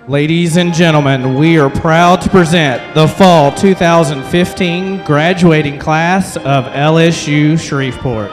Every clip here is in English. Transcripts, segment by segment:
Ladies and gentlemen, we are proud to present the Fall 2015 graduating class of LSU Shreveport.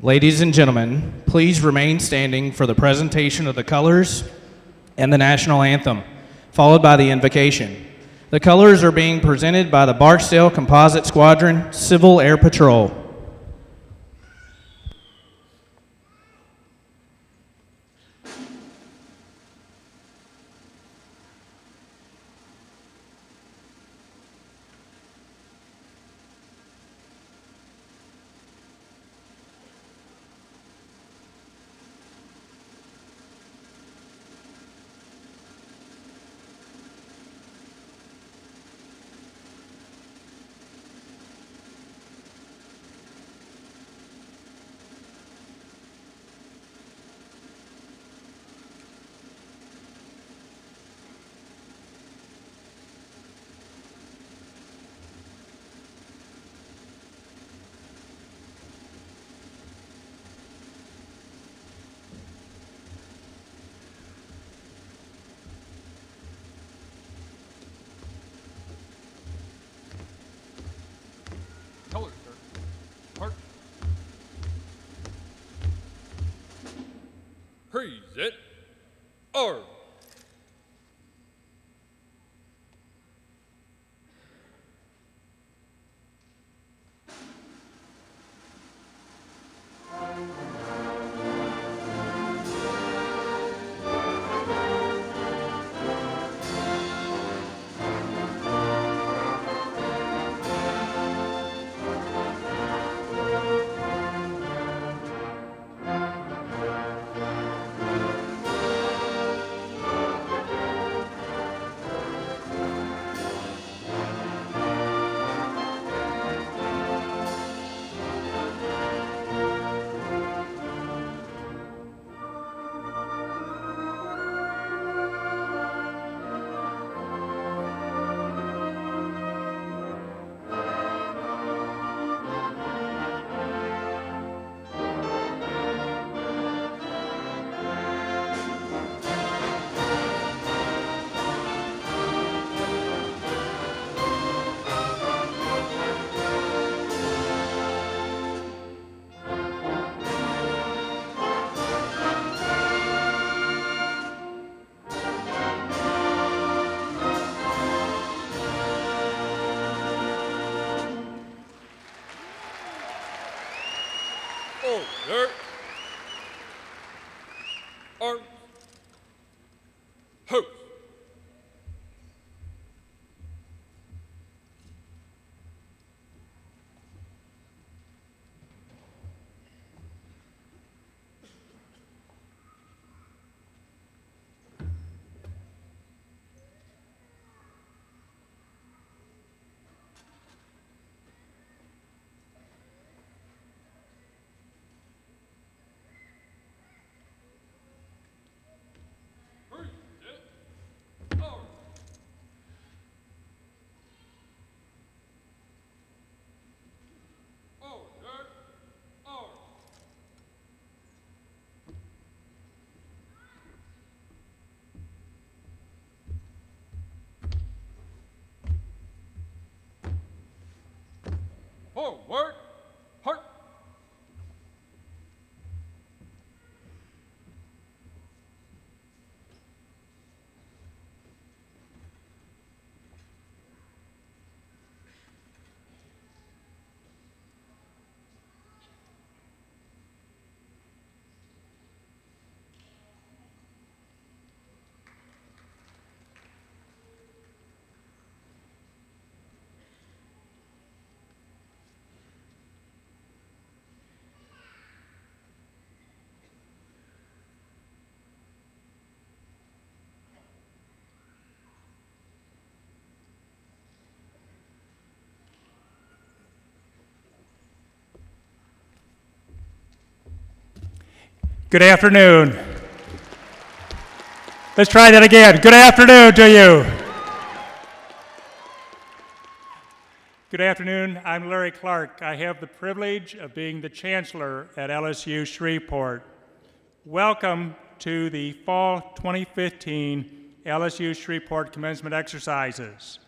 Ladies and gentlemen, please remain standing for the presentation of the colors and the national anthem, followed by the invocation. The colors are being presented by the Barksdale Composite Squadron Civil Air Patrol. Present arms. Order. Arms. Host. Forward, heart. Good afternoon. Let's try that again. Good afternoon to you. Good afternoon. I'm Larry Clark. I have the privilege of being the Chancellor at LSU Shreveport. Welcome to the Fall 2015 LSU Shreveport Commencement Exercises.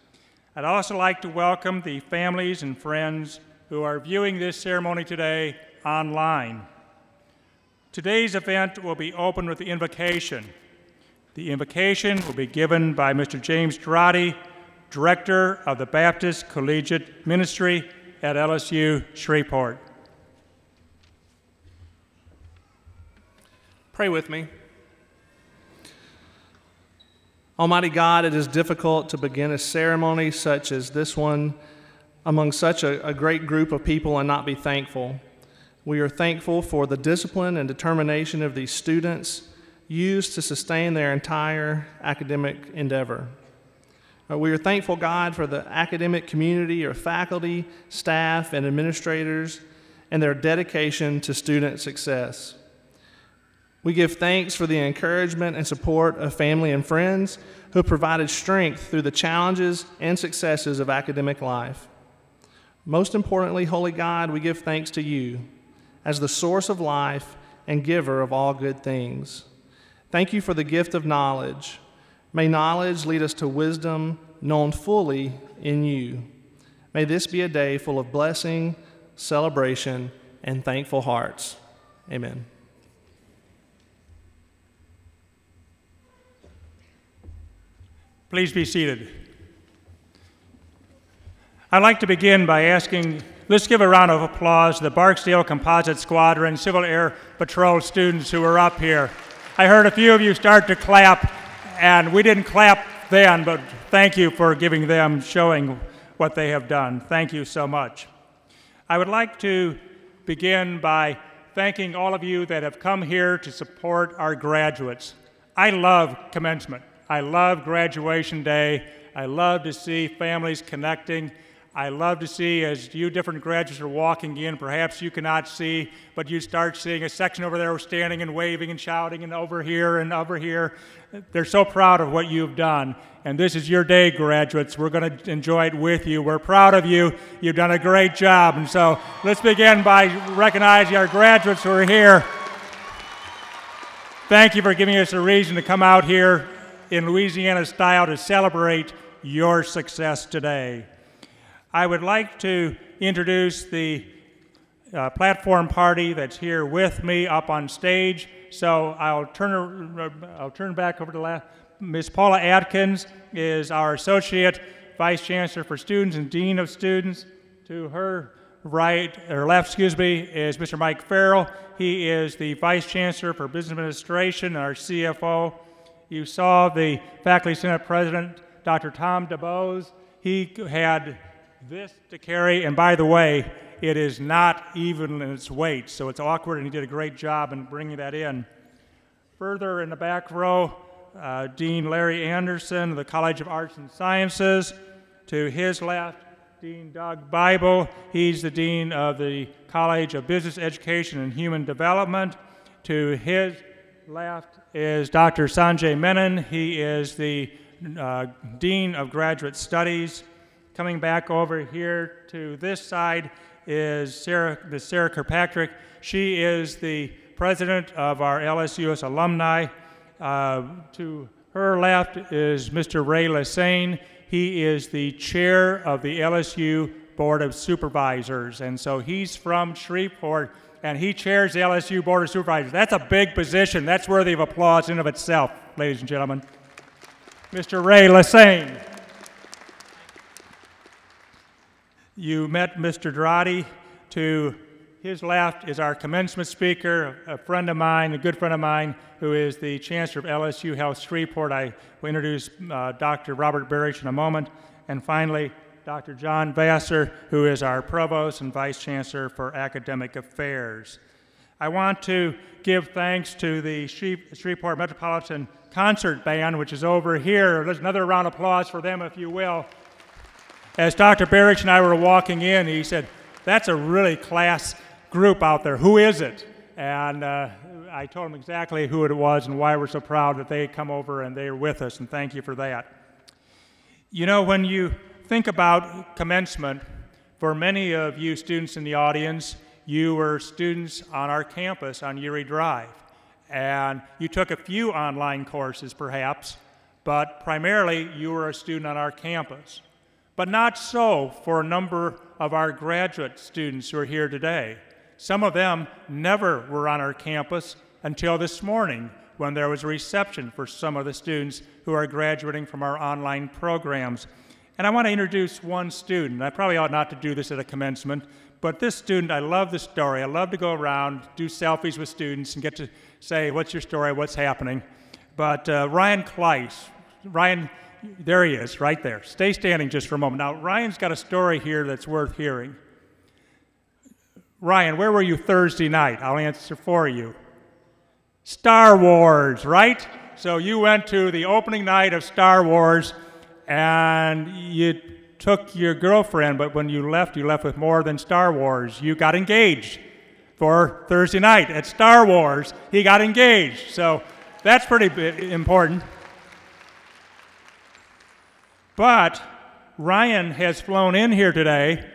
I'd also like to welcome the families and friends who are viewing this ceremony today online. Today's event will be opened with the invocation. The invocation will be given by Mr. James Girardi, Director of the Baptist Collegiate Ministry at LSU Shreveport. Pray with me. Almighty God, it is difficult to begin a ceremony such as this one among such a great group of people and not be thankful. We are thankful for the discipline and determination of these students used to sustain their entire academic endeavor. We are thankful, God, for the academic community, or faculty, staff, and administrators, and their dedication to student success. We give thanks for the encouragement and support of family and friends who have provided strength through the challenges and successes of academic life. Most importantly, Holy God, we give thanks to you as the source of life and giver of all good things. Thank you for the gift of knowledge. May knowledge lead us to wisdom known fully in you. May this be a day full of blessing, celebration, and thankful hearts. Amen. Please be seated. I'd like to begin by asking, let's give a round of applause to the Barksdale Composite Squadron Civil Air Patrol students who are up here. I heard a few of you start to clap, and we didn't clap then, but thank you for giving them, showing what they have done. Thank you so much. I would like to begin by thanking all of you that have come here to support our graduates. I love commencement. I love graduation day. I love to see families connecting. I love to see, as you different graduates are walking in, perhaps you cannot see, but you start seeing a section over there standing and waving and shouting, and over here and over here. They're so proud of what you've done. And this is your day, graduates. We're going to enjoy it with you. We're proud of you. You've done a great job. And so let's begin by recognizing our graduates who are here. Thank you for giving us a reason to come out here in Louisiana style to celebrate your success today. I would like to introduce the platform party that's here with me up on stage. So I'll turn back over to Ms. Paula Atkins is our Associate Vice Chancellor for Students and Dean of Students. To her right, or left, excuse me, is Mr. Mike Farrell. He is the Vice Chancellor for Business Administration, our CFO. You saw the Faculty Senate President, Dr. Tom DeBose. He had this to carry, and by the way, it is not even in its weight, so it's awkward, and he did a great job in bringing that in. Further in the back row, Dean Larry Anderson of the College of Arts and Sciences. To his left, Dean Doug Bible. He's the Dean of the College of Business Education and Human Development. To his left is Dr. Sanjay Menon. He is the Dean of Graduate Studies. Coming back over here to this side is Ms. Sarah Kirkpatrick. She is the president of our LSUS alumni. To her left is Mr. Ray Lassane. He is the chair of the LSU Board of Supervisors, and so he's from Shreveport, and he chairs the LSU Board of Supervisors. That's a big position. That's worthy of applause in of itself, ladies and gentlemen. Mr. Ray Lassane. You met Mr. Girardi. To his left is our commencement speaker, a friend of mine, a good friend of mine, who is the Chancellor of LSU Health Shreveport. I will introduce Dr. Robert Barish in a moment. And finally, Dr. John Vassar, who is our Provost and Vice Chancellor for Academic Affairs. I want to give thanks to the Shreveport Metropolitan Concert Band, which is over here. There's another round of applause for them, if you will. As Dr. Barish and I were walking in, he said, "That's a really class group out there. Who is it?" And I told him exactly who it was and why we're so proud that they had come over and they're with us, and thank you for that. You know, when you think about commencement, for many of you students in the audience, you were students on our campus on Erie Drive. And you took a few online courses, perhaps, but primarily you were a student on our campus. But not so for a number of our graduate students who are here today. Some of them never were on our campus until this morning when there was a reception for some of the students who are graduating from our online programs. And I want to introduce one student. I probably ought not to do this at a commencement, but this student, I love the story. I love to go around, do selfies with students, and get to say, what's your story, what's happening? But Ryan Kleiss, Ryan, there he is, right there. Stay standing just for a moment. Now, Ryan's got a story here that's worth hearing. Ryan, where were you Thursday night? I'll answer for you. Star Wars, right? So you went to the opening night of Star Wars, and you took your girlfriend, but when you left with more than Star Wars. You got engaged for Thursday night at Star Wars. He got engaged, so that's pretty important. But Ryan has flown in here today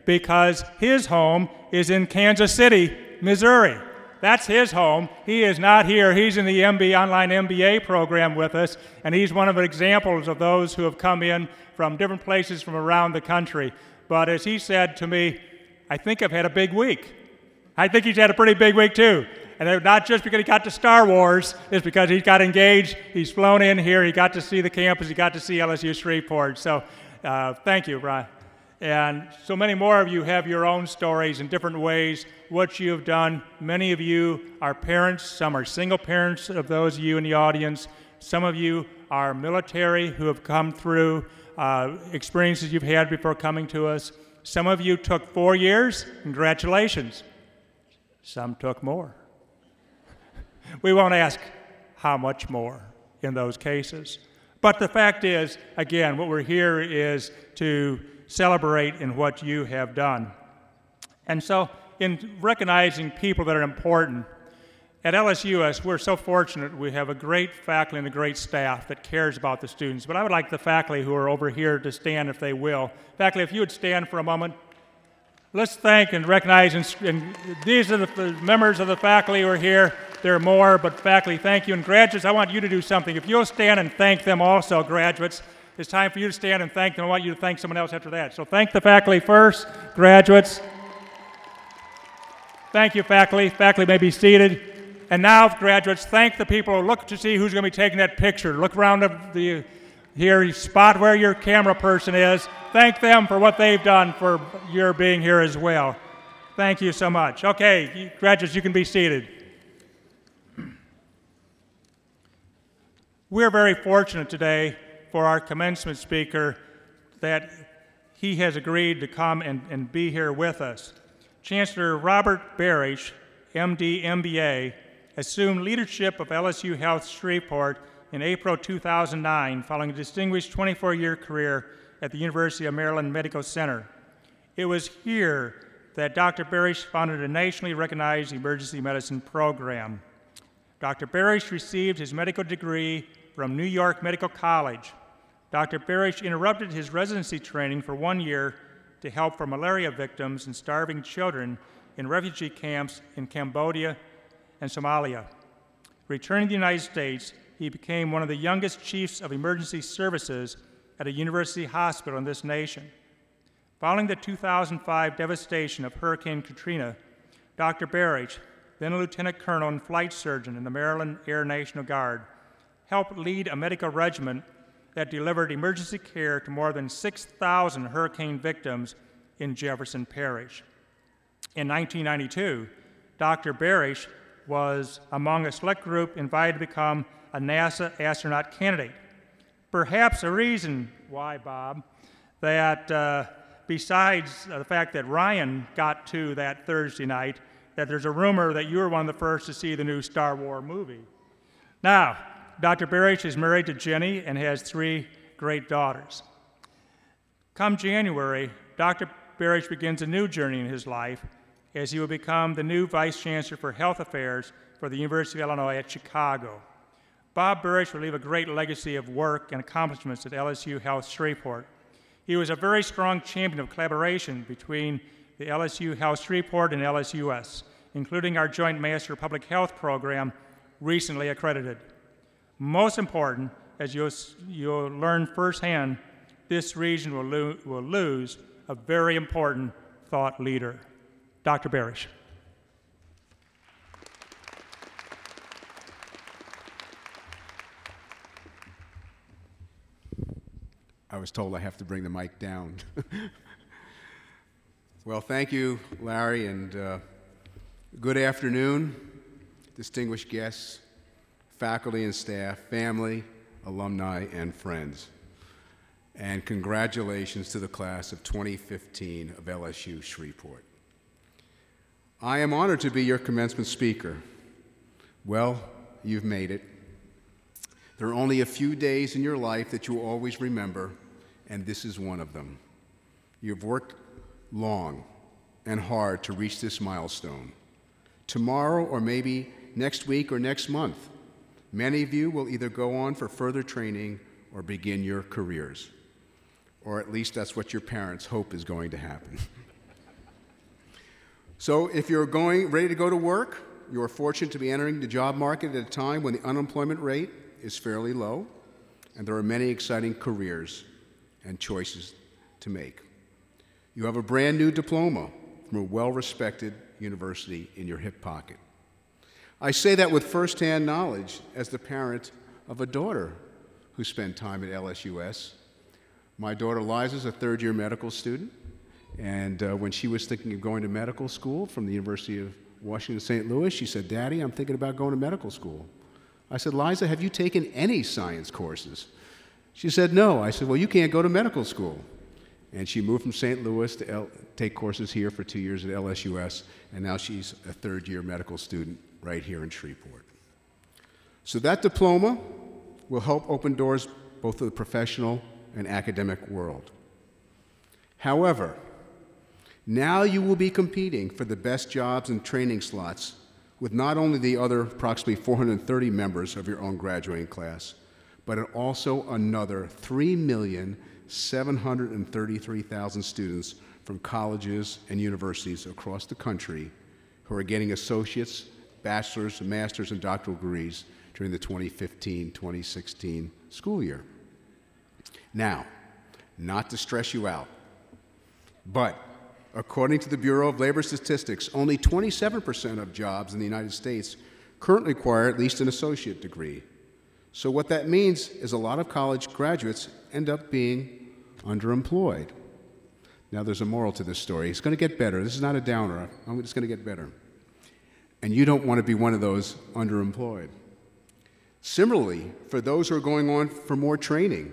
because his home is in Kansas City, Missouri. That's his home. He is not here. He's in the online MBA program with us, and he's one of the examples of those who have come in from different places from around the country. But as he said to me, I think I've had a big week. I think he's had a pretty big week too. And not just because he got to Star Wars, it's because he got engaged, he's flown in here, he got to see the campus, he got to see LSU Shreveport. So thank you, Ryan. And so many more of you have your own stories in different ways, what you have done. Many of you are parents, some are single parents of those of you in the audience. Some of you are military who have come through experiences you've had before coming to us. Some of you took 4 years, congratulations. Some took more. We won't ask how much more in those cases. But the fact is, again, what we're here is to celebrate in what you have done. And so in recognizing people that are important, at LSUS, we're so fortunate we have a great faculty and a great staff that cares about the students. But I would like the faculty who are over here to stand if they will. Faculty, if you would stand for a moment. Let's thank and recognize, and these are the members of the faculty who are here. There are more, but faculty, thank you. And graduates, I want you to do something. If you'll stand and thank them also, graduates, it's time for you to stand and thank them. I want you to thank someone else after that. So thank the faculty first, graduates. Thank you, faculty. Faculty may be seated. And now, graduates, thank the people. Look to see who's going to be taking that picture. Look around here, spot where your camera person is. Thank them for what they've done for your being here as well. Thank you so much. Okay, graduates, you can be seated. We're very fortunate today for our commencement speaker that he has agreed to come and be here with us. Chancellor Robert Barish, MD, MBA, assumed leadership of LSU Health Shreveport in April 2009 following a distinguished 24-year career at the University of Maryland Medical Center. It was here that Dr. Barish founded a nationally recognized emergency medicine program. Dr. Barish received his medical degree from New York Medical College. Dr. Barish interrupted his residency training for 1 year to help for malaria victims and starving children in refugee camps in Cambodia and Somalia. Returning to the United States, he became one of the youngest chiefs of emergency services at a university hospital in this nation. Following the 2005 devastation of Hurricane Katrina, Dr. Barish, then a lieutenant colonel and flight surgeon in the Maryland Air National Guard, helped lead a medical regiment that delivered emergency care to more than 6,000 hurricane victims in Jefferson Parish. In 1992, Dr. Barish was among a select group invited to become a NASA astronaut candidate. Perhaps a reason why, Bob, that besides the fact that Ryan got to that Thursday night, that there's a rumor that you were one of the first to see the new Star Wars movie. Now, Dr. Barish is married to Jenny and has 3 great daughters. Come January, Dr. Barish begins a new journey in his life as he will become the new Vice Chancellor for Health Affairs for the University of Illinois at Chicago. Bob Barish will leave a great legacy of work and accomplishments at LSU Health Shreveport. He was a very strong champion of collaboration between the LSU Health Shreveport and LSUS, including our joint Master of Public Health program, recently accredited. Most important, as you'll learn firsthand, this region will lose a very important thought leader. Dr. Barish. I was told I have to bring the mic down. Well, thank you, Larry, and good afternoon, distinguished guests, faculty and staff, family, alumni, and friends. And congratulations to the class of 2015 of LSU Shreveport. I am honored to be your commencement speaker. Well, you've made it. There are only a few days in your life that you will always remember, and this is one of them. You've worked long and hard to reach this milestone. Tomorrow, or maybe next week or next month, many of you will either go on for further training or begin your careers. Or at least that's what your parents hope is going to happen. So if you're ready to go to work, you are fortunate to be entering the job market at a time when the unemployment rate is fairly low, and there are many exciting careers and choices to make. You have a brand new diploma from a well-respected university in your hip pocket. I say that with firsthand knowledge as the parent of a daughter who spent time at LSUS. My daughter Liza is a third-year medical student, and when she was thinking of going to medical school from the University of Washington, St. Louis, she said, "Daddy, I'm thinking about going to medical school." I said, "Liza, have you taken any science courses?" She said, "No." I said, "Well, you can't go to medical school." And she moved from St. Louis to take courses here for 2 years at LSUS, and now she's a third-year medical student right here in Shreveport. So that diploma will help open doors both to the professional and academic world. However, now you will be competing for the best jobs and training slots with not only the other approximately 430 members of your own graduating class, but also another 3,733,000 students from colleges and universities across the country who are getting associates, bachelor's, master's, and doctoral degrees during the 2015-2016 school year. Now, not to stress you out, but according to the Bureau of Labor Statistics, only 27% of jobs in the United States currently require at least an associate degree. So what that means is a lot of college graduates end up being underemployed. Now there's a moral to this story. It's going to get better. This is not a downer. It's going to get better. And you don't want to be one of those underemployed. Similarly, for those who are going on for more training,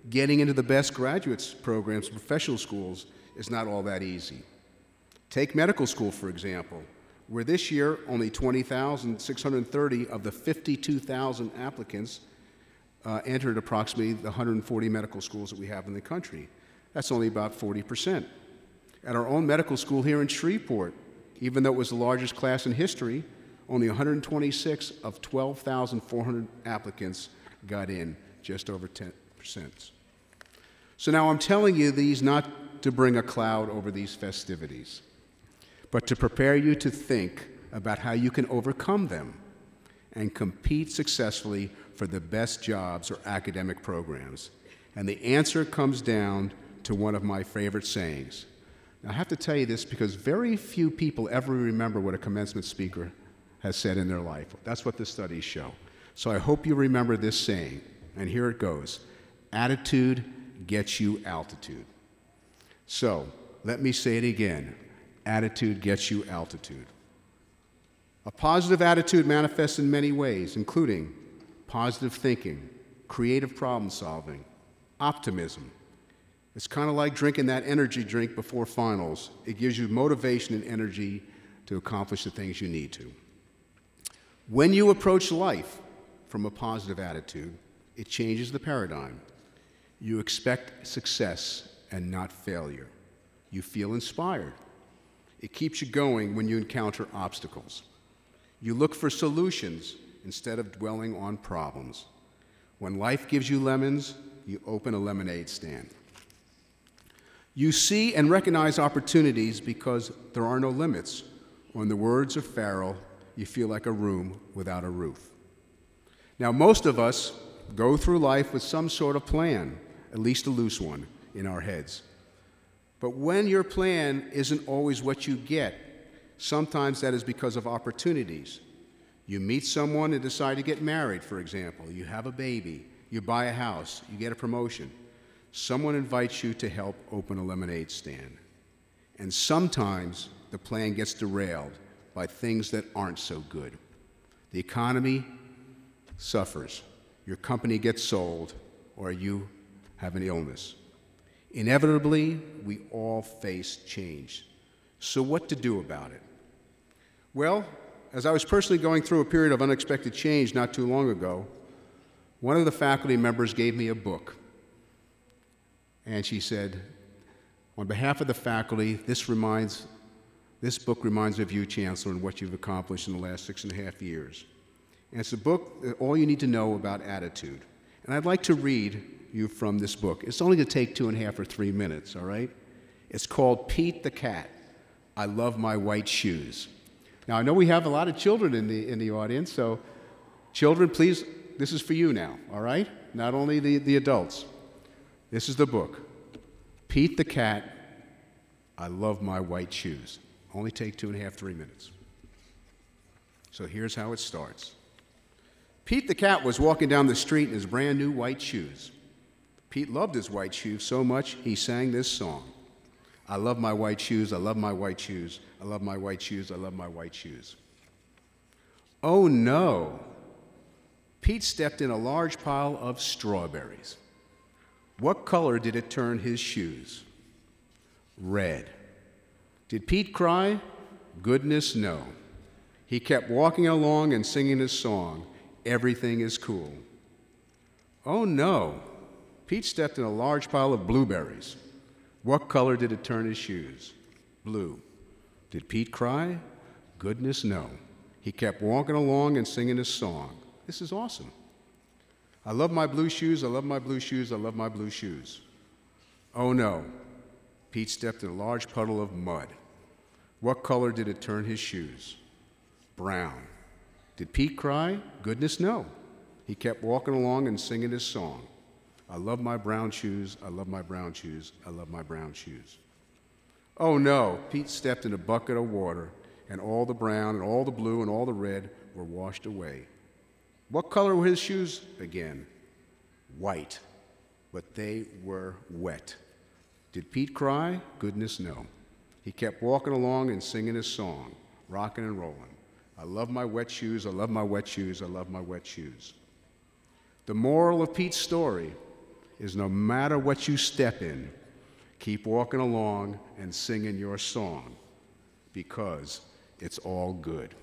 getting into the best graduates programs, professional schools, is not all that easy. Take medical school, for example, where this year only 20,630 of the 52,000 applicants entered approximately the 140 medical schools that we have in the country. That's only about 40%. At our own medical school here in Shreveport, even though it was the largest class in history, only 126 of 12,400 applicants got in, just over 10%. So now I'm telling you these not to bring a cloud over these festivities, but to prepare you to think about how you can overcome them and compete successfully for the best jobs or academic programs. And the answer comes down to one of my favorite sayings. Now, I have to tell you this because very few people ever remember what a commencement speaker has said in their life. That's what the studies show. So I hope you remember this saying, and here it goes. Attitude gets you altitude. So, let me say it again. Attitude gets you altitude. A positive attitude manifests in many ways, including positive thinking, creative problem solving, optimism. It's kind of like drinking that energy drink before finals. It gives you motivation and energy to accomplish the things you need to. When you approach life from a positive attitude, it changes the paradigm. You expect success and not failure. You feel inspired. It keeps you going when you encounter obstacles. You look for solutions instead of dwelling on problems. When life gives you lemons, you open a lemonade stand. You see and recognize opportunities because there are no limits. Or in the words of Farrell, you feel like a room without a roof. Now, most of us go through life with some sort of plan, at least a loose one, in our heads. But when your plan isn't always what you get, sometimes that is because of opportunities. You meet someone and decide to get married, for example. You have a baby. You buy a house. You get a promotion. someone invites you to help open a lemonade stand. And sometimes the plan gets derailed by things that aren't so good. The economy suffers, your company gets sold, or you have an illness. Inevitably, we all face change. So what to do about it? Well, as I was personally going through a period of unexpected change not too long ago, one of the faculty members gave me a book. And she said, on behalf of the faculty, this book reminds me of you, Chancellor, and what you've accomplished in the last 6.5 years. And it's a book that all you need to know about attitude. And I'd like to read you from this book. It's only going to take 2.5 or 3 minutes, all right? It's called Pete the Cat, I Love My White Shoes. Now, I know we have a lot of children in the audience, so children, please, this is for you now, all right? Not only the adults. This is the book, Pete the Cat, I Love My White Shoes. Only take 2.5, 3 minutes. So here's how it starts. Pete the cat was walking down the street in his brand new white shoes. Pete loved his white shoes so much he sang this song. I love my white shoes, I love my white shoes, I love my white shoes, I love my white shoes. Oh no! Pete stepped in a large pile of strawberries. What color did it turn his shoes? Red. Did Pete cry? Goodness, no. He kept walking along and singing his song, Everything is Cool. Oh no, Pete stepped in a large pile of blueberries. What color did it turn his shoes? Blue. Did Pete cry? Goodness, no. He kept walking along and singing his song. This is awesome. I love my blue shoes, I love my blue shoes, I love my blue shoes. Oh no, Pete stepped in a large puddle of mud. What color did it turn his shoes? Brown. Did Pete cry? Goodness, no. He kept walking along and singing his song. I love my brown shoes, I love my brown shoes, I love my brown shoes. Oh no, Pete stepped in a bucket of water, and all the brown and all the blue and all the red were washed away. What color were his shoes again? White, but they were wet. Did Pete cry? Goodness, no. He kept walking along and singing his song, rocking and rolling. I love my wet shoes, I love my wet shoes, I love my wet shoes. The moral of Pete's story is no matter what you step in, keep walking along and singing your song because it's all good.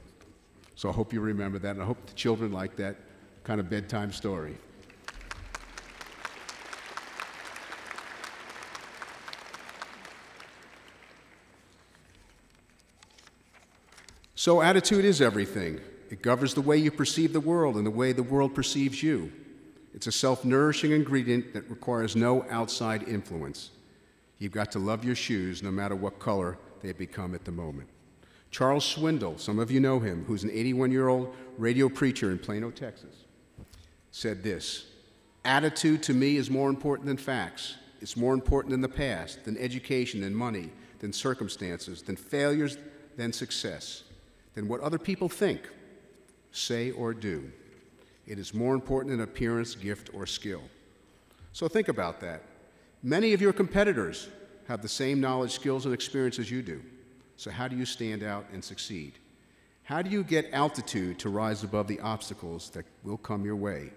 So I hope you remember that, and I hope the children like that kind of bedtime story. So attitude is everything. It governs the way you perceive the world and the way the world perceives you. It's a self-nourishing ingredient that requires no outside influence. You've got to love your shoes no matter what color they become at the moment. Charles Swindoll, some of you know him, who's an 81-year-old radio preacher in Plano, Texas, said this, attitude to me is more important than facts. It's more important than the past, than education, than money, than circumstances, than failures, than success, than what other people think, say, or do. It is more important than appearance, gift, or skill. So think about that. Many of your competitors have the same knowledge, skills, and experience as you do. So how do you stand out and succeed? How do you get altitude to rise above the obstacles that will come your way?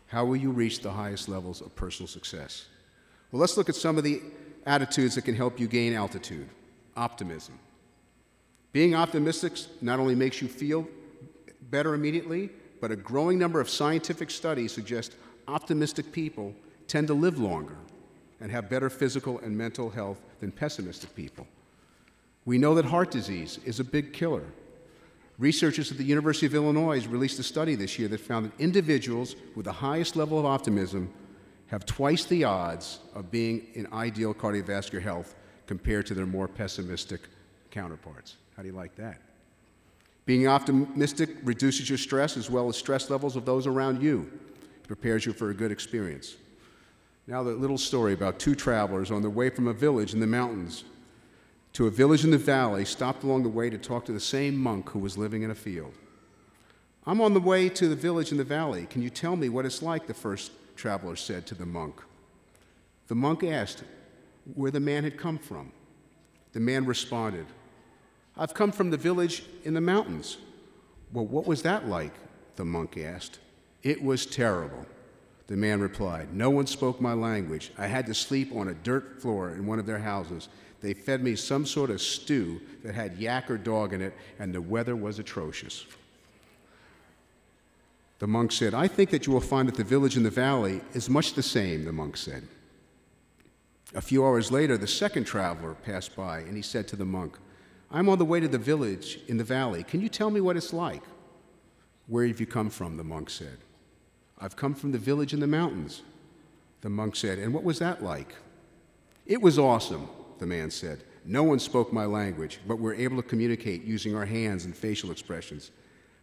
How will you reach the highest levels of personal success? Well, let's look at some of the attitudes that can help you gain altitude. Optimism. Being optimistic not only makes you feel better immediately, but a growing number of scientific studies suggest optimistic people tend to live longer and have better physical and mental health than pessimistic people. We know that heart disease is a big killer. Researchers at the University of Illinois released a study this year that found that individuals with the highest level of optimism have twice the odds of being in ideal cardiovascular health compared to their more pessimistic counterparts. How do you like that? Being optimistic reduces your stress as well as stress levels of those around you. It prepares you for a good experience. Now the little story about two travelers on their way from a village in the mountains to a village in the valley stopped along the way to talk to the same monk who was living in a field. I'm on the way to the village in the valley. Can you tell me what it's like? The first traveler said to the monk. The monk asked where the man had come from. The man responded, "I've come from the village in the mountains." "Well, what was that like?" the monk asked. "It was terrible," the man replied. "No one spoke my language. I had to sleep on a dirt floor in one of their houses. They fed me some sort of stew that had yak or dog in it, and the weather was atrocious." The monk said, "I think that you will find that the village in the valley is much the same," the monk said. A few hours later, the second traveler passed by, and he said to the monk, "I'm on the way to the village in the valley. Can you tell me what it's like?" "Where have you come from?" the monk said. "I've come from the village in the mountains." The monk said, "And what was that like?" "It was awesome," the man said. "No one spoke my language, but we were able to communicate using our hands and facial expressions.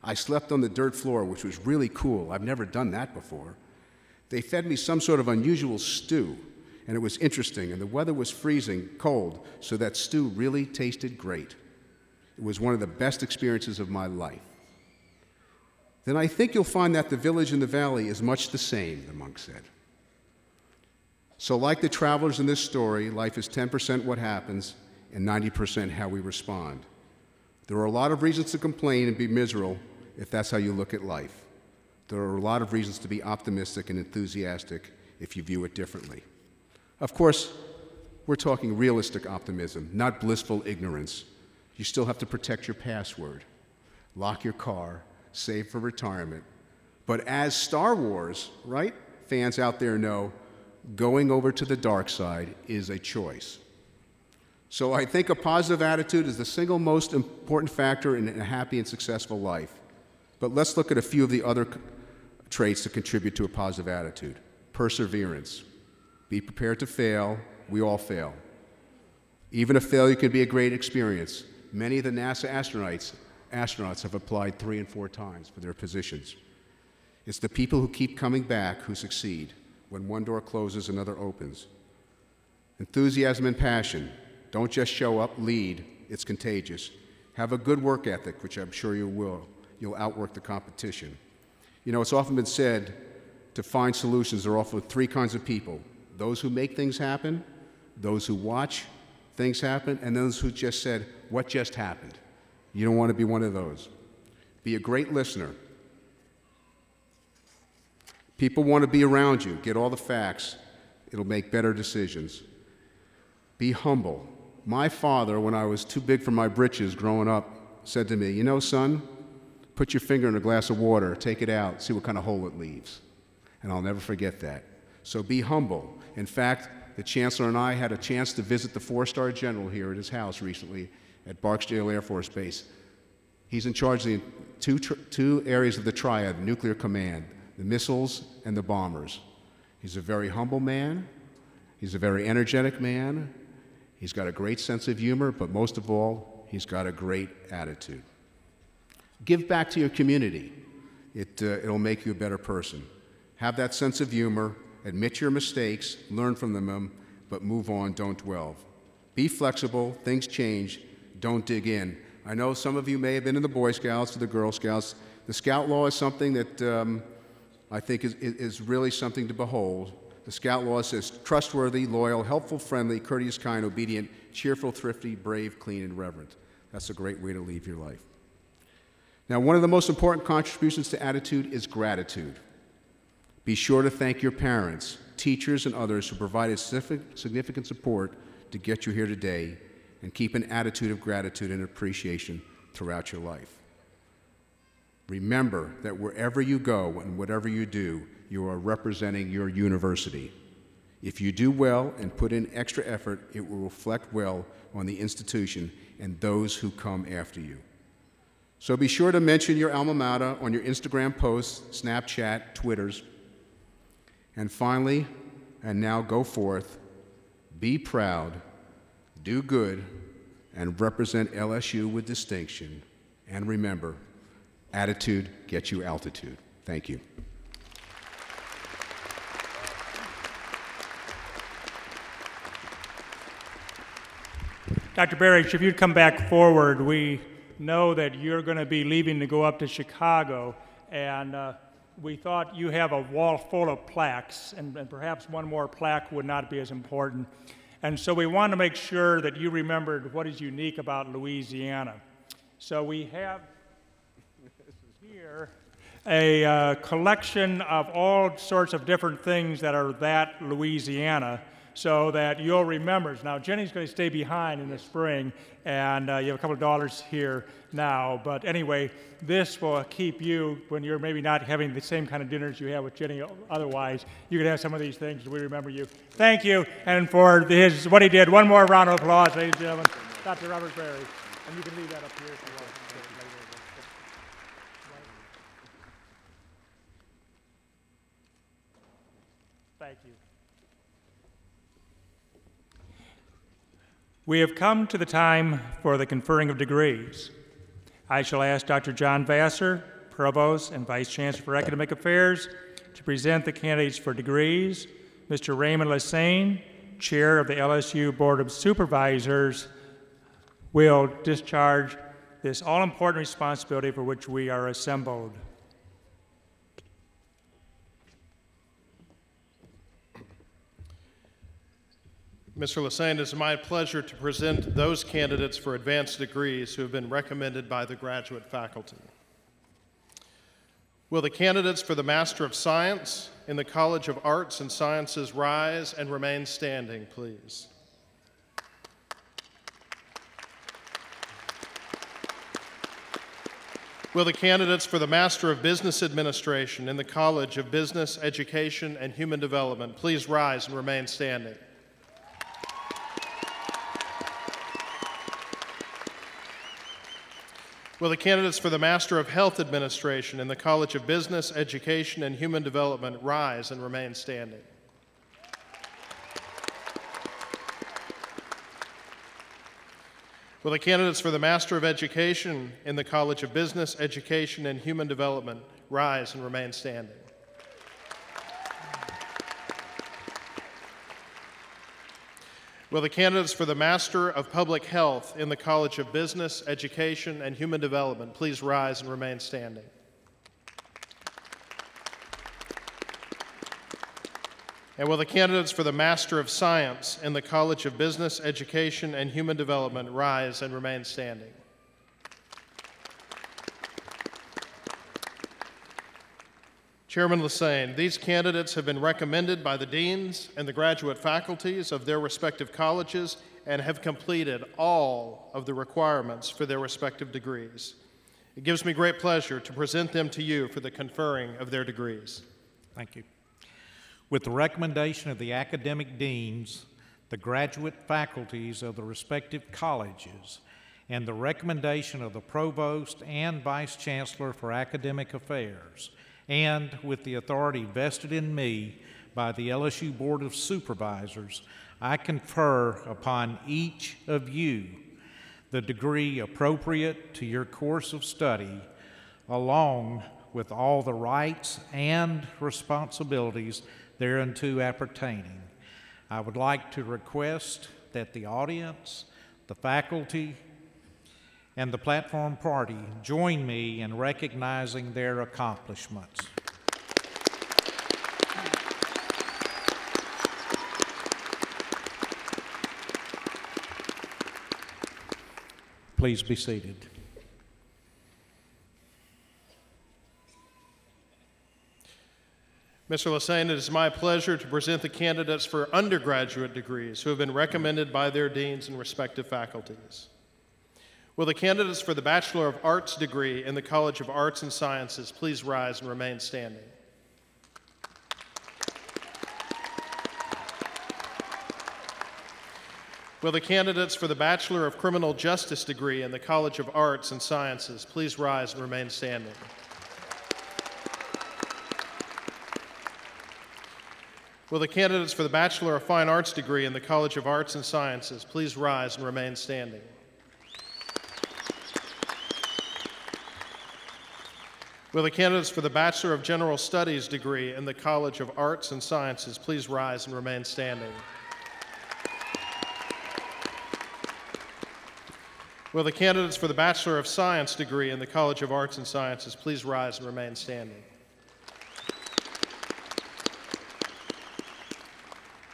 I slept on the dirt floor, which was really cool. I've never done that before. They fed me some sort of unusual stew, and it was interesting, and the weather was freezing cold, so that stew really tasted great. It was one of the best experiences of my life." "Then I think you'll find that the village in the valley is much the same," the monk said. So like the travelers in this story, life is 10% what happens and 90% how we respond. There are a lot of reasons to complain and be miserable if that's how you look at life. There are a lot of reasons to be optimistic and enthusiastic if you view it differently. Of course, we're talking realistic optimism, not blissful ignorance. You still have to protect your password, lock your car, save for retirement. But as Star Wars, right, fans out there know, going over to the dark side is a choice. So I think a positive attitude is the single most important factor in a happy and successful life. But let's look at a few of the other traits that contribute to a positive attitude. Perseverance. Be prepared to fail. We all fail. Even a failure can be a great experience. Many of the NASA astronauts have applied 3 and 4 times for their positions. It's the people who keep coming back who succeed. When one door closes, another opens. Enthusiasm and passion. Don't just show up, lead. It's contagious. Have a good work ethic, which I'm sure you will. You'll outwork the competition. You know, it's often been said to find solutions, there are often 3 kinds of people. Those who make things happen, those who watch things happen, and those who just said, "What just happened?" You don't want to be one of those. Be a great listener. People want to be around you. Get all the facts. It'll make better decisions. Be humble. My father, when I was too big for my britches growing up, said to me, "You know, son, put your finger in a glass of water, take it out, see what kind of hole it leaves." And I'll never forget that. So be humble. In fact, the Chancellor and I had a chance to visit the 4-star general here at his house recently at Barksdale Air Force Base. He's in charge of the two areas of the triad, nuclear command, the missiles and the bombers. He's a very humble man. He's a very energetic man. He's got a great sense of humor, but most of all, he's got a great attitude. Give back to your community. It'll make you a better person. Have that sense of humor, admit your mistakes, learn from them, but move on, don't dwell. Be flexible, things change, don't dig in. I know some of you may have been in the Boy Scouts or the Girl Scouts. The Scout Law is something that I think is really something to behold. The Scout Law says trustworthy, loyal, helpful, friendly, courteous, kind, obedient, cheerful, thrifty, brave, clean, and reverent. That's a great way to live your life. Now, one of the most important contributions to attitude is gratitude. Be sure to thank your parents, teachers, and others who provided significant support to get you here today, and keep an attitude of gratitude and appreciation throughout your life. Remember that wherever you go and whatever you do, you are representing your university. If you do well and put in extra effort, it will reflect well on the institution and those who come after you. So be sure to mention your alma mater on your Instagram posts, Snapchat, Twitters. And finally, and now go forth, be proud, do good, and represent LSU with distinction. And remember, attitude gets you altitude. Thank you. Dr. Barrich, if you'd come back forward, we know that you're going to be leaving to go up to Chicago, and we thought you have a wall full of plaques, and perhaps one more plaque would not be as important. And so we want to make sure that you remembered what is unique about Louisiana. So we have here a collection of all sorts of different things that are that Louisiana, so that you'll remember. Now, Jenny's going to stay behind in the spring, and you have a couple of dollars here now. But anyway, this will keep you, when you're maybe not having the same kind of dinners you have with Jenny otherwise, you can have some of these things, we remember you. Thank you, and for what he did, one more round of applause, ladies and gentlemen, Dr. Robert Berry. And you can leave that up here if you want. Thank you. We have come to the time for the conferring of degrees. I shall ask Dr. John Vassar, Provost and Vice Chancellor for Academic Affairs, to present the candidates for degrees. Mr. Raymond Lassane, Chair of the LSU Board of Supervisors, will discharge this all-important responsibility for which we are assembled. Mr. Lassane, it is my pleasure to present those candidates for advanced degrees who have been recommended by the graduate faculty. Will the candidates for the Master of Science in the College of Arts and Sciences rise and remain standing, please? Will the candidates for the Master of Business Administration in the College of Business, Education, and Human Development please rise and remain standing? Will the candidates for the Master of Health Administration in the College of Business, Education, and Human Development rise and remain standing? Will the candidates for the Master of Education in the College of Business, Education, and Human Development rise and remain standing? Will the candidates for the Master of Public Health in the College of Business, Education, and Human Development please rise and remain standing? And will the candidates for the Master of Science in the College of Business, Education, and Human Development rise and remain standing? Chairman Lassane, these candidates have been recommended by the deans and the graduate faculties of their respective colleges and have completed all of the requirements for their respective degrees. It gives me great pleasure to present them to you for the conferring of their degrees. Thank you. With the recommendation of the academic deans, the graduate faculties of the respective colleges, and the recommendation of the provost and vice chancellor for academic affairs, and with the authority vested in me by the LSU Board of Supervisors, I confer upon each of you the degree appropriate to your course of study, along with all the rights and responsibilities thereunto appertaining. I would like to request that the audience, the faculty, and the platform party join me in recognizing their accomplishments. Please be seated. Mr. Lassane, it is my pleasure to present the candidates for undergraduate degrees who have been recommended by their deans and respective faculties. Will the candidates for the Bachelor of Arts degree in the College of Arts and Sciences please rise and remain standing? Will the candidates for the Bachelor of Criminal Justice degree in the College of Arts and Sciences please rise and remain standing? Will the candidates for the Bachelor of Fine Arts degree in the College of Arts and Sciences please rise and remain standing? Will the candidates for the Bachelor of General Studies degree in the College of Arts and Sciences please rise and remain standing? Will the candidates for the Bachelor of Science degree in the College of Arts and Sciences please rise and remain standing?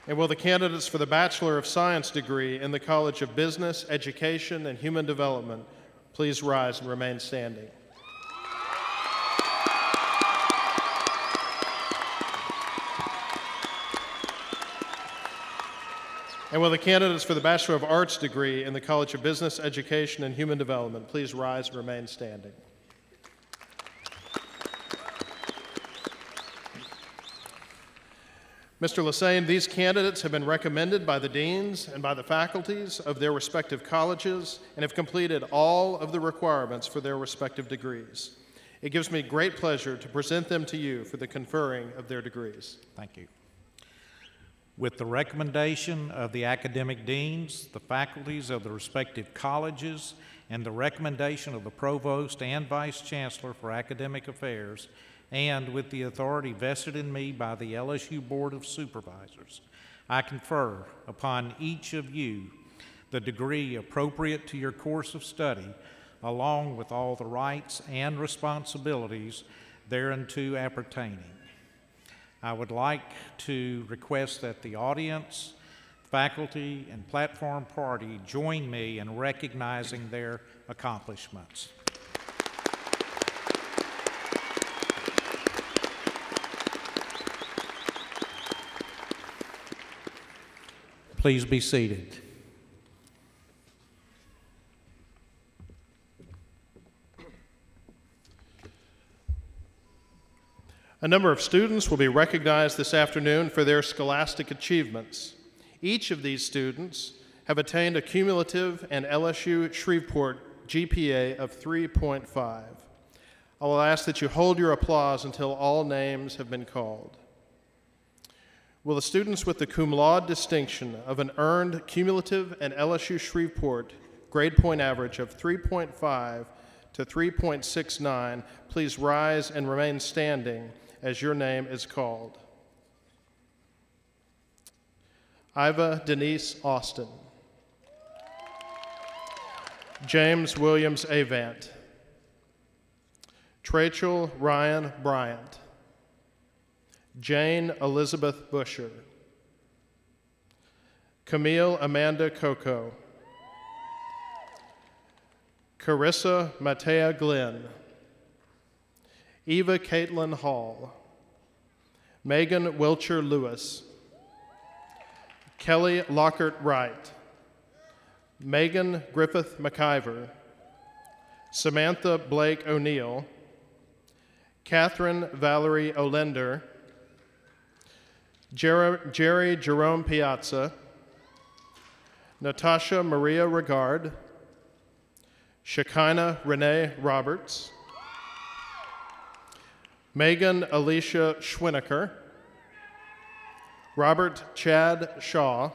And will the candidates for the Bachelor of Science degree in the College of Business, Education, and Human Development please rise and remain standing? And will the candidates for the Bachelor of Arts degree in the College of Business, Education, and Human Development please rise and remain standing? Mr. Lesane, these candidates have been recommended by the deans and by the faculties of their respective colleges and have completed all of the requirements for their respective degrees. It gives me great pleasure to present them to you for the conferring of their degrees. Thank you. With the recommendation of the academic deans, the faculties of the respective colleges, and the recommendation of the provost and vice chancellor for academic affairs, and with the authority vested in me by the LSU Board of Supervisors, I confer upon each of you the degree appropriate to your course of study, along with all the rights and responsibilities thereunto appertaining. I would like to request that the audience, faculty, and platform party join me in recognizing their accomplishments. Please be seated. A number of students will be recognized this afternoon for their scholastic achievements. Each of these students have attained a cumulative and LSU Shreveport GPA of 3.5. I will ask that you hold your applause until all names have been called. Will the students with the cum laude distinction of an earned cumulative and LSU Shreveport grade point average of 3.5 to 3.69 please rise and remain standing as your name is called? Iva Denise Austin. James Williams Avant. Trachel Ryan Bryant. Jane Elizabeth Busher. Camille Amanda Coco. Carissa Matea Glenn. Eva Caitlin Hall. Megan Wilcher Lewis. Kelly Lockhart Wright. Megan Griffith McIver. Samantha Blake O'Neill. Catherine Valerie Olender. Jerry Jerome Piazza. Natasha Maria Regard. Shekinah Renee Roberts. Megan Alicia Schwinnaker. Robert Chad Shaw.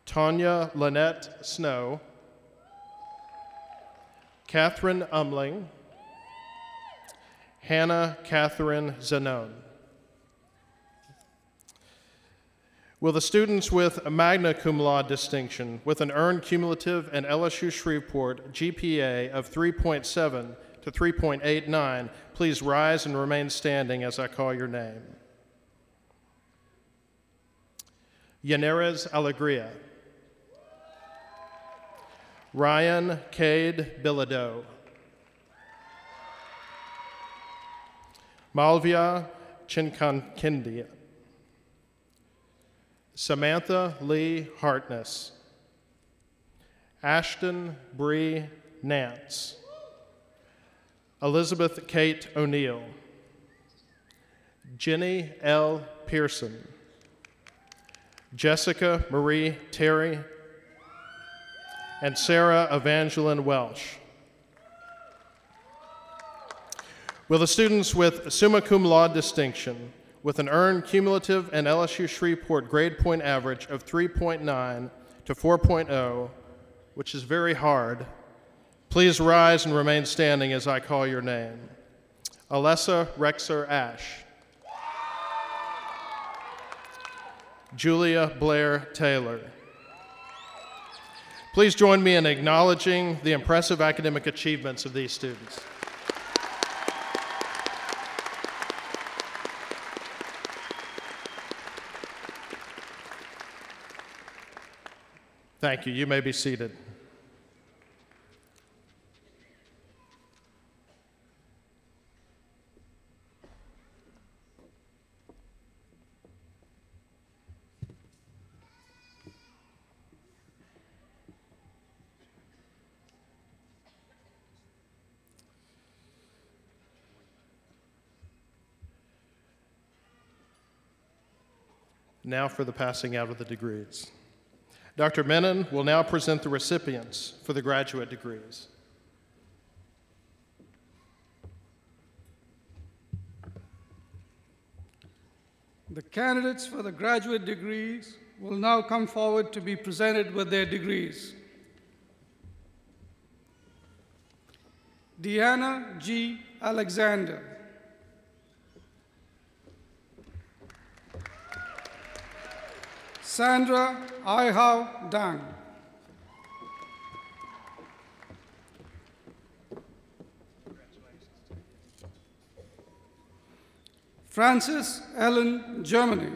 Tanya Lynette Snow. Catherine Umling. Hannah Catherine Zanone. Will the students with a magna cum laude distinction with an earned cumulative and LSU Shreveport GPA of 3.7 to 3.89 please rise and remain standing as I call your name? Yaneres Alegria. Ryan Cade Bilodeau. Malvia Chinkankindia. Samantha Lee Hartness. Ashton Bree Nance. Elizabeth Kate O'Neill. Jenny L. Pearson. Jessica Marie Terry. And Sarah Evangeline Welsh. Will the students with summa cum laude distinction with an earned cumulative and LSU Shreveport grade point average of 3.9 to 4.0, which is very hard, please rise and remain standing as I call your name? Alessa Rexer Ash. Julia Blair Taylor. Please join me in acknowledging the impressive academic achievements of these students. Thank you. You may be seated. Now for the passing out of the degrees. Dr. Menon will now present the recipients for the graduate degrees. The candidates for the graduate degrees will now come forward to be presented with their degrees. Deanna G. Alexander. Sandra Ihau Dang. Frances Ellen Germany.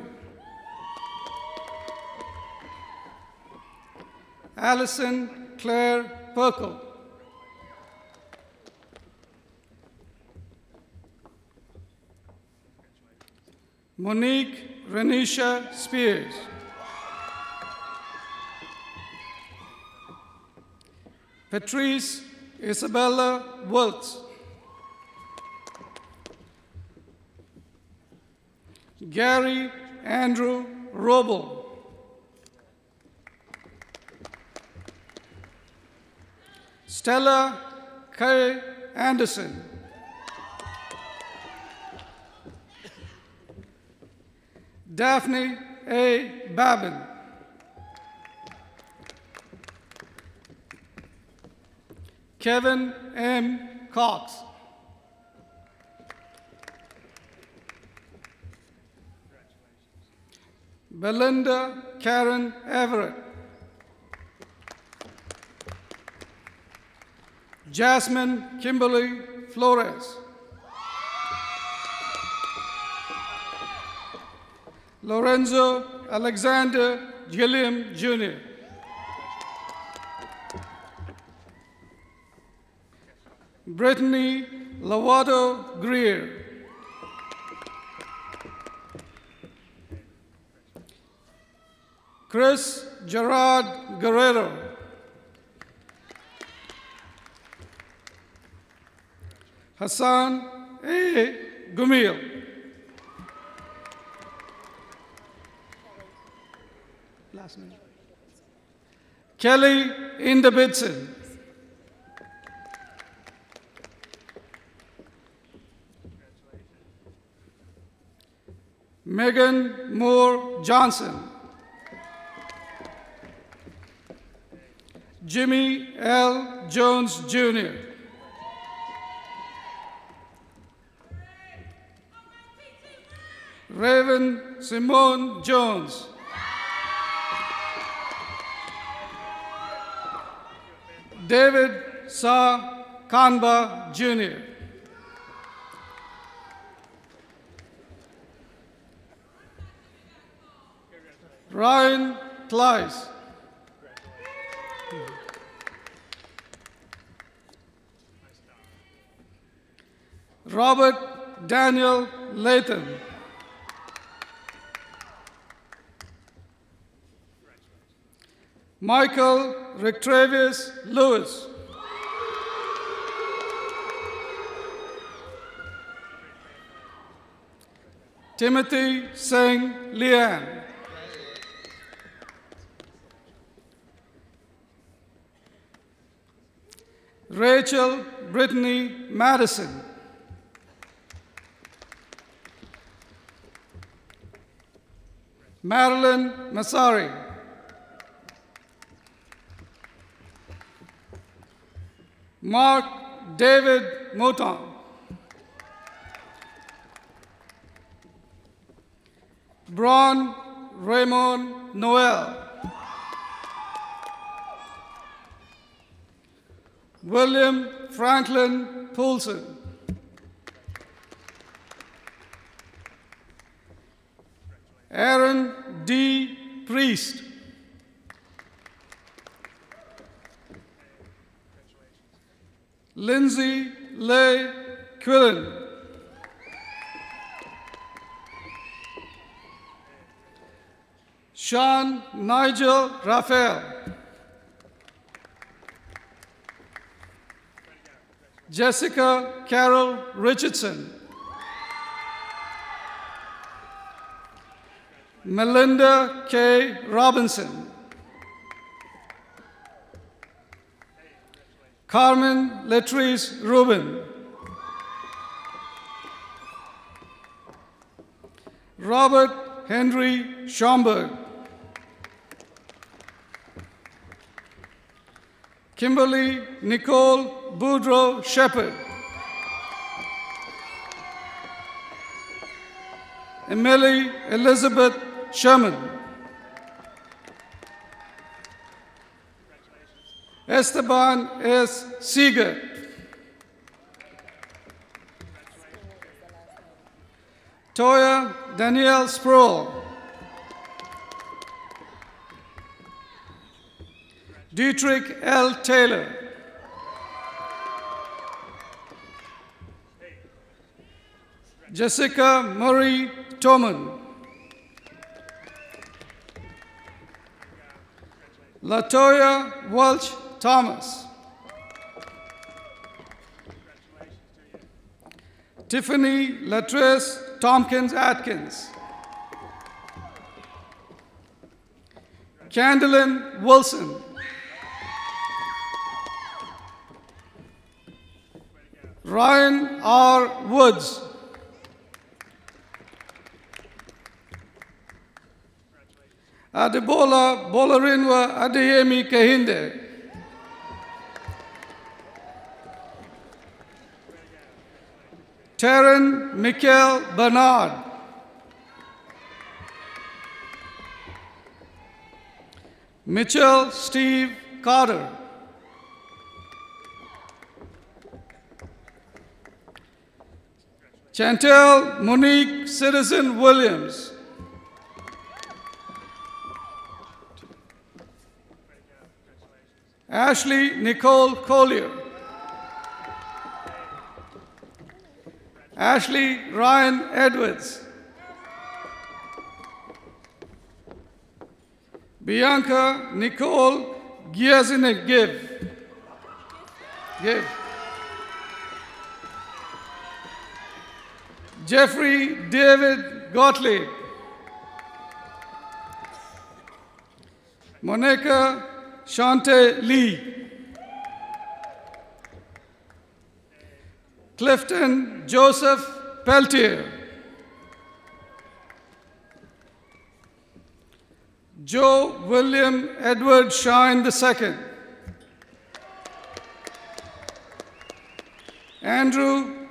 Allison Claire Perkle. Monique Renisha Spears. Patrice Isabella Wiltz. Gary Andrew Robel. Stella K. Anderson. Daphne A. Babin. Kevin M. Cox. Belinda Karen Everett. Jasmine Kimberly Flores. Lorenzo Alexander Gilliam Jr. Brittany Lavato Greer. Chris Gerard Guerrero. Hassan A. Gumil. Last name. Kelly Indabidson. Megan Moore Johnson. Jimmy L. Jones Jr. Raven Simone Jones. David Sa Kanba Jr. Ryan Kleiss. Robert Daniel Latham. Michael Rectravius Lewis. Timothy Singh Lian. Rachel Brittany Madison. Marilyn Masari. Mark David Moton. Braun Raymond Noel. William Franklin Poulsen. Aaron D. Priest. Lindsay Leigh Quillen. Sean Nigel Raphael. Jessica Carol Richardson. Melinda K. Robinson. Carmen Latrice Rubin. Robert Henry Schomburg. Kimberly Nicole Boudreau Shepherd. Emily Elizabeth Sherman. Esteban S. Seeger. Toya Danielle Sproul. Dietrich L. Taylor. Jessica Marie Toman. Latoya Welch Thomas. Tiffany Latrice Tompkins Atkins. Candlin Wilson. Ryan R. Woods. Adebola Bolarinwa Adeyemi Kahinde. Taryn Michael Bernard. Mitchell Steve Carter. Chantel Monique Citizen Williams. Ashley Nicole Collier. Ashley Ryan Edwards. Bianca Nicole Giazinek Give. Jeffrey David Gottlieb. Monica Shante Lee. Clifton Joseph Peltier. Joe William Edward Shine II. Andrew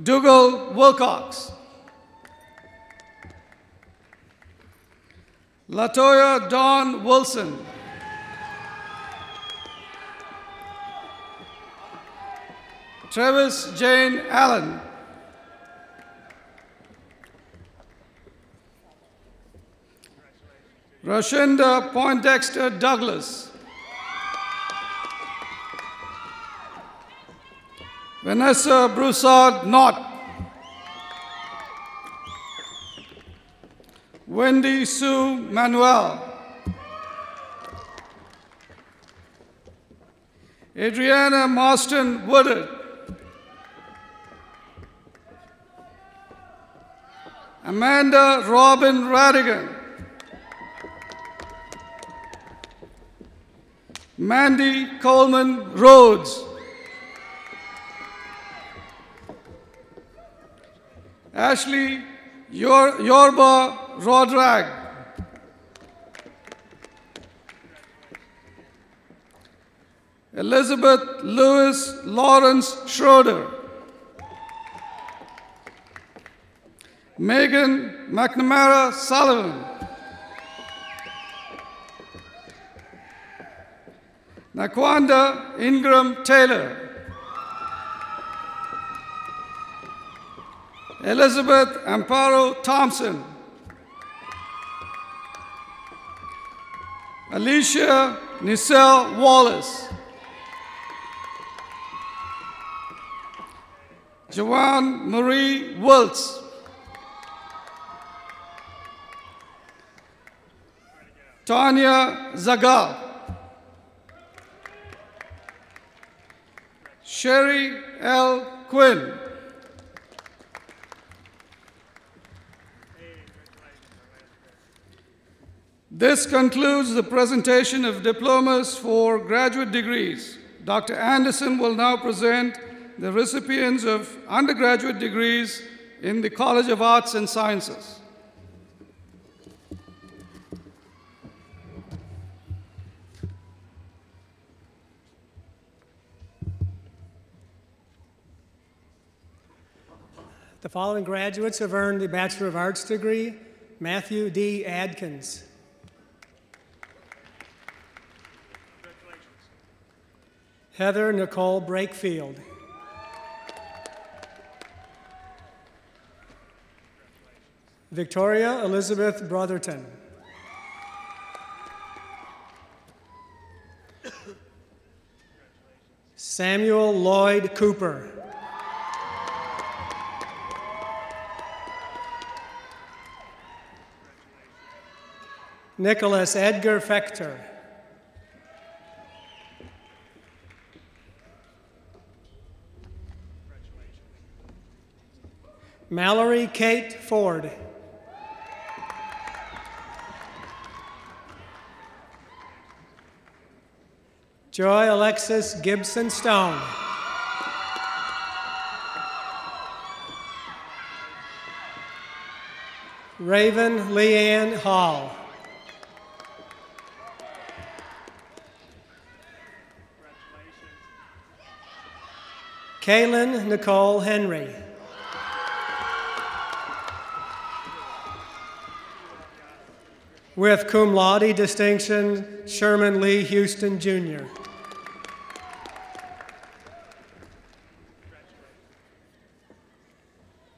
Dougal Wilcox. Latoya Dawn Wilson. Travis Jane Allen. Roshinda Poindexter Douglas. Vanessa Broussard Knott. Wendy Sue Manuel. Adriana Marston Woodard. Amanda Robin Radigan. Mandy Coleman Rhodes. Ashley Yorba Rodrag. Elizabeth Lewis Lawrence Schroeder. Megan McNamara Sullivan. Naquanda Ingram Taylor. Elizabeth Amparo Thompson. Alicia Nicelle Wallace. Joanne Marie Wiltz. Tanya Zagal. Sherry L. Quinn. This concludes the presentation of diplomas for graduate degrees. Dr. Anderson will now present the recipients of undergraduate degrees in the College of Arts and Sciences. The following graduates have earned the Bachelor of Arts degree: Matthew D. Adkins. Heather Nicole Brakefield. Victoria Elizabeth Brotherton. Samuel Lloyd Cooper. Nicholas Edgar Fechter. Mallory Kate Ford. Joy Alexis Gibson Stone. Raven Leanne Hall. Kaylin Nicole Henry. With cum laude distinction, Sherman Lee Houston, Jr.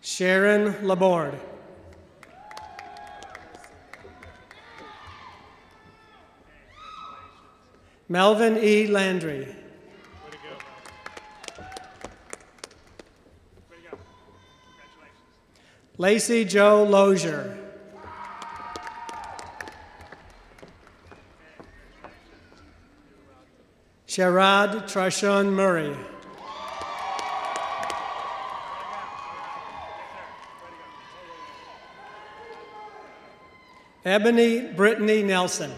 Sharon Laborde. Melvin E. Landry. Lacey Jo Lozier. Sherrod Trashun Murray. Ebony Brittany Nelson.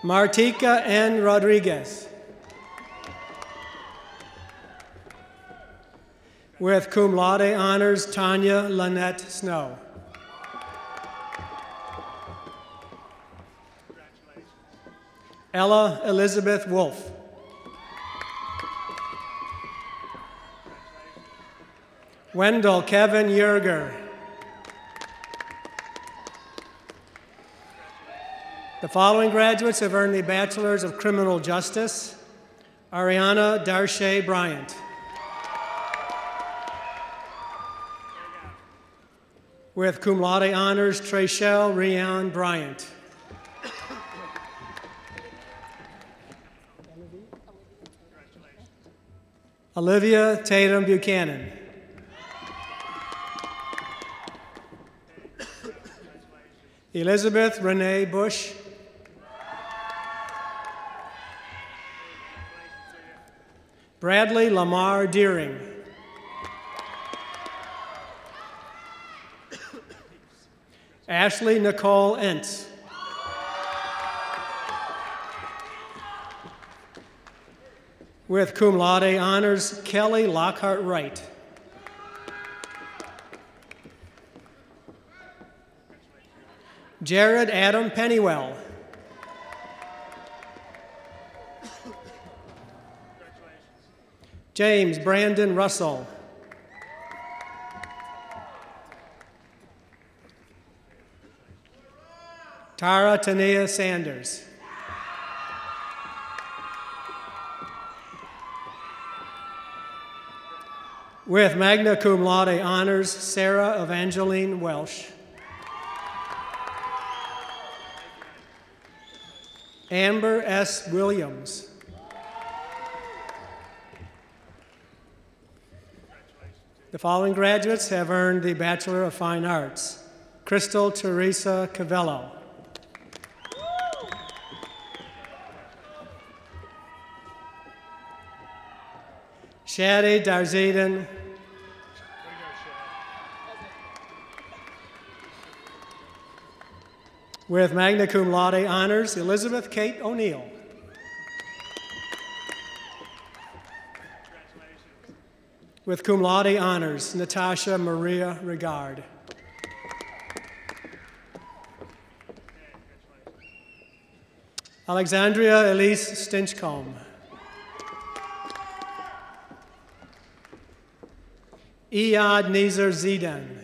Martika N. Rodriguez. With cum laude honors, Tanya Lynette Snow. Ella Elizabeth Wolf. Wendell Kevin Yerger. The following graduates have earned the Bachelors of Criminal Justice: Ariana Darche Bryant. With cum laude honors, Treshelle Rian Bryant. Olivia Tatum Buchanan. Elizabeth Renee Bush. Bradley Lamar Deering. Ashley Nicole Entz. With cum laude honors, Kelly Lockhart Wright. Jared Adam Pennywell. James Brandon Russell. Tara Tania Sanders. With magna cum laude honors, Sarah Evangeline Welsh. Amber S. Williams. The following graduates have earned the Bachelor of Fine Arts. Crystal Teresa Cavello. Shadi Darzeden. With magna cum laude honors, Elizabeth Kate O'Neill. With cum laude honors, Natasha Maria Regard. Alexandria Elise Stinchcomb. Iyad Nizar Zidan.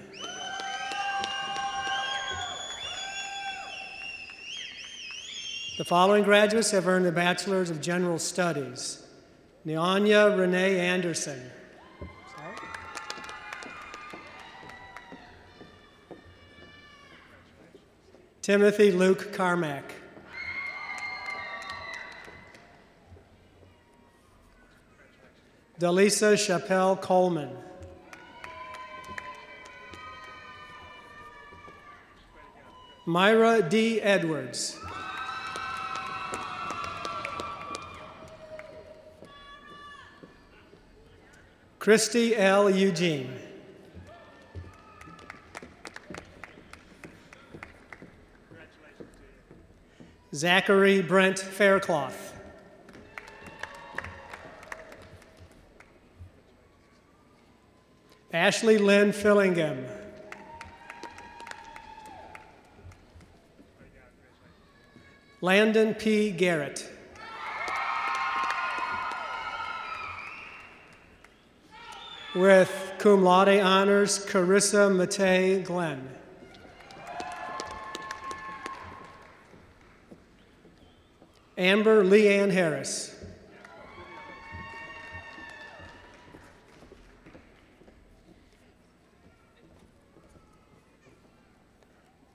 The following graduates have earned the Bachelors of General Studies. Neanya Renee Anderson. Timothy Luke Carmack. Delisa Chappelle Coleman. Myra D. Edwards. Christy L. Eugene. Zachary Brent Faircloth. Ashley Lynn Fillingham. Landon P. Garrett. With cum laude honors, Carissa Matei Glenn. Amber Leanne Harris.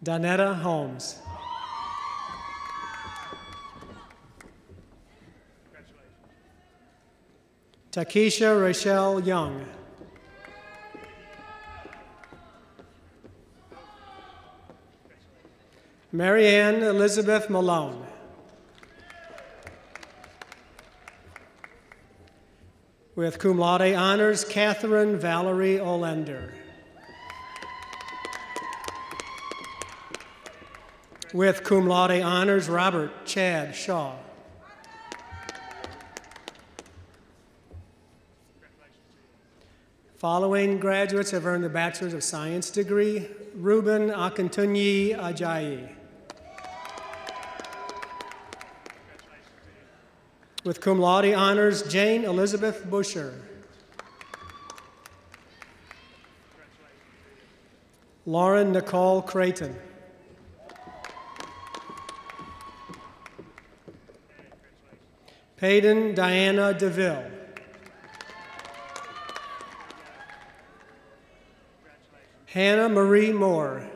Donetta Holmes. Takesha Rachelle Young. Marianne Elizabeth Malone. With cum laude honors, Catherine Valerie Olender. With cum laude honors, Robert Chad Shaw. Following graduates have earned the Bachelor's of Science degree: Ruben Akintunyi Ajayi. With cum laude honors, Jane Elizabeth Busher. Lauren Nicole Creighton. Payton Diana DeVille. Hannah Marie Moore.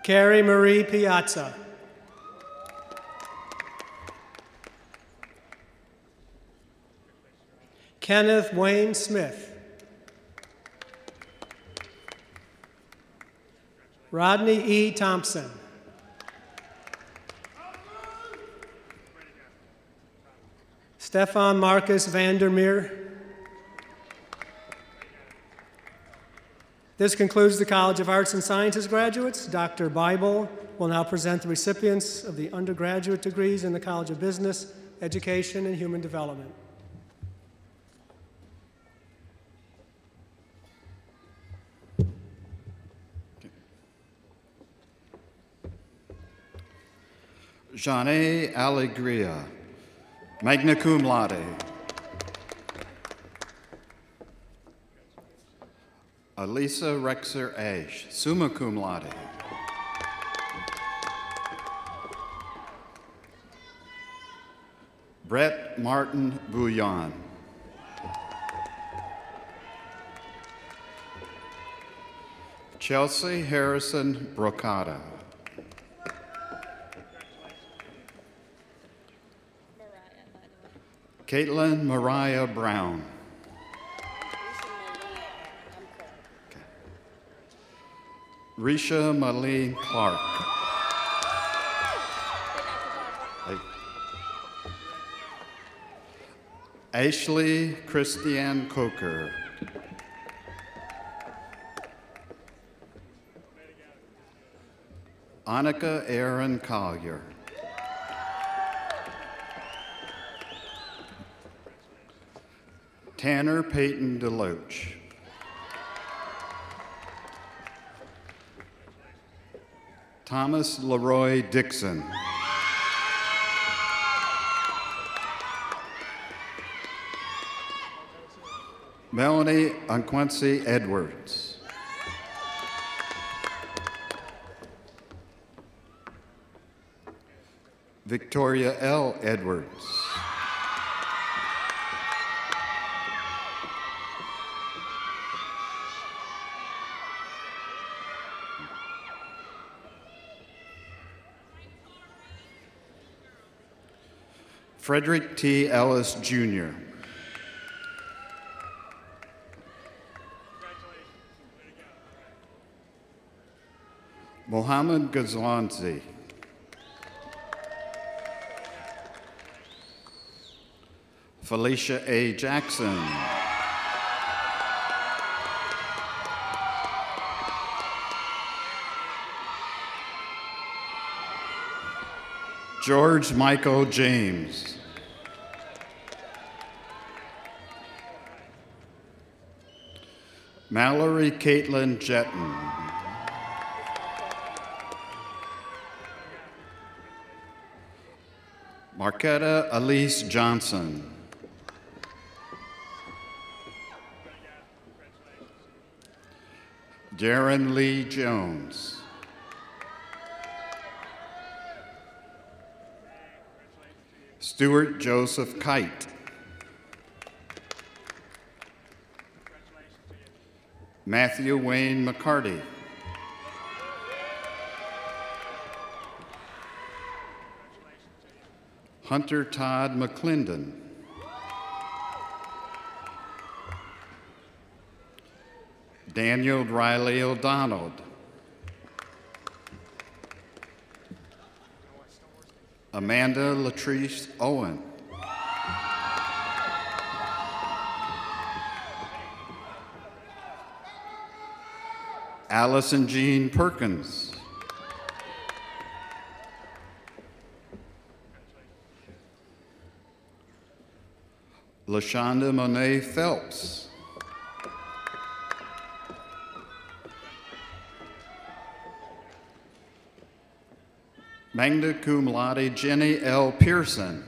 Carrie Marie Piazza. Kenneth Wayne Smith. Rodney E. Thompson. Stefan Marcus Vandermeer. This concludes the College of Arts and Sciences graduates. Dr. Bible will now present the recipients of the undergraduate degrees in the College of Business, Education, and Human Development. Jeanne Alegria, magna cum laude. Elisa Rexer Ash, summa cum laude. Brett Martin Bouillon. Chelsea Harrison Brocata. Caitlin Mariah Brown. Risha Malene Clark. Ashley Christiane Coker. Annika Aaron Collier. Tanner Peyton DeLoach. Thomas Leroy Dixon. Melanie Unquincy Edwards. Victoria L. Edwards. Frederick T. Ellis, Jr. Mohammed Ghazlanzi. Felicia A. Jackson. George Michael James. Mallory Caitlin Jetton. Marquetta Elise Johnson. Darren Lee Jones. Stuart Joseph Kite. Matthew Wayne McCarty. Hunter Todd McClendon. Daniel Riley O'Donnell. Amanda Latrice Owen. Allison Jean Perkins. LaShonda Monet Phelps. Magna cum laude Jenny L. Pearson.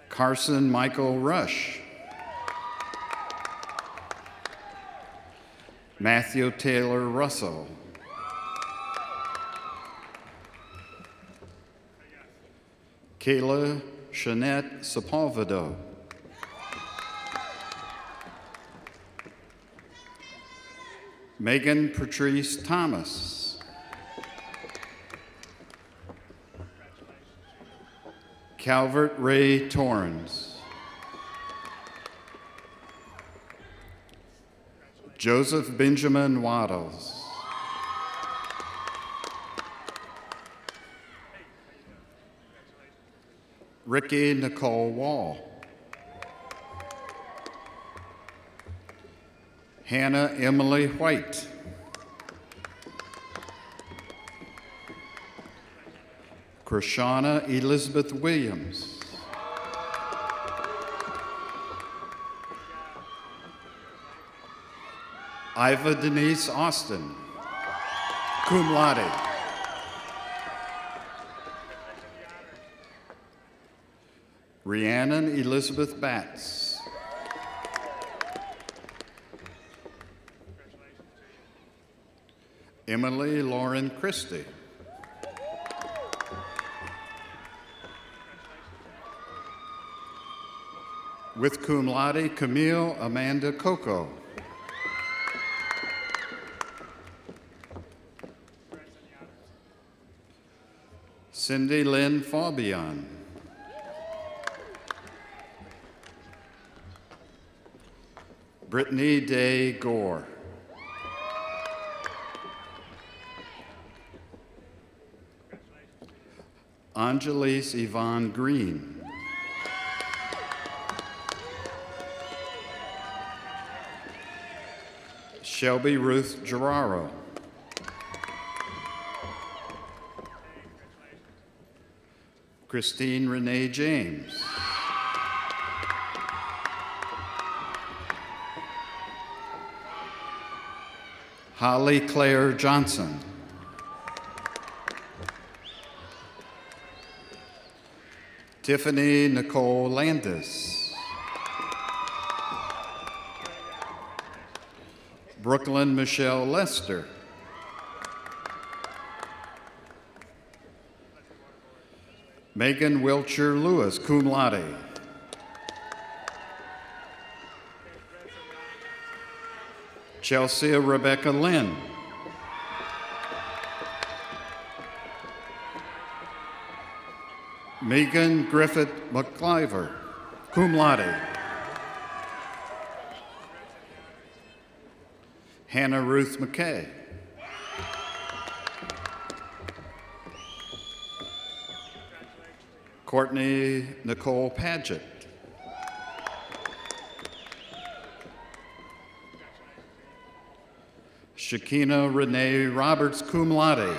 Carson Michael Rush. Matthew Taylor Russell. Kayla Shanette Sepulvedo. Megan Patrice Thomas. Calvert Ray Torrens. Joseph Benjamin Waddles. Ricky Nicole Wall. Hannah Emily White. Krishana Elizabeth Williams. Iva Denise Austin, cum laude. Rhiannon Elizabeth Batts. Emily Lauren Christie. With cum laude, Camille Amanda Coco. Cindy Lynn Fabian. Brittany Day Gore. Angelise Yvonne Green. Shelby Ruth Geraro. Christine Renee James. Holly Claire Johnson. Tiffany Nicole Landis. Brooklyn Michelle Lester. Megan Wilcher Lewis, cum laude. Chelsea Rebecca Lynn. Megan Griffith McCliver, cum laude. Hannah Ruth McKay. Courtney Nicole Paget. Shakina Renee Roberts, cum laude.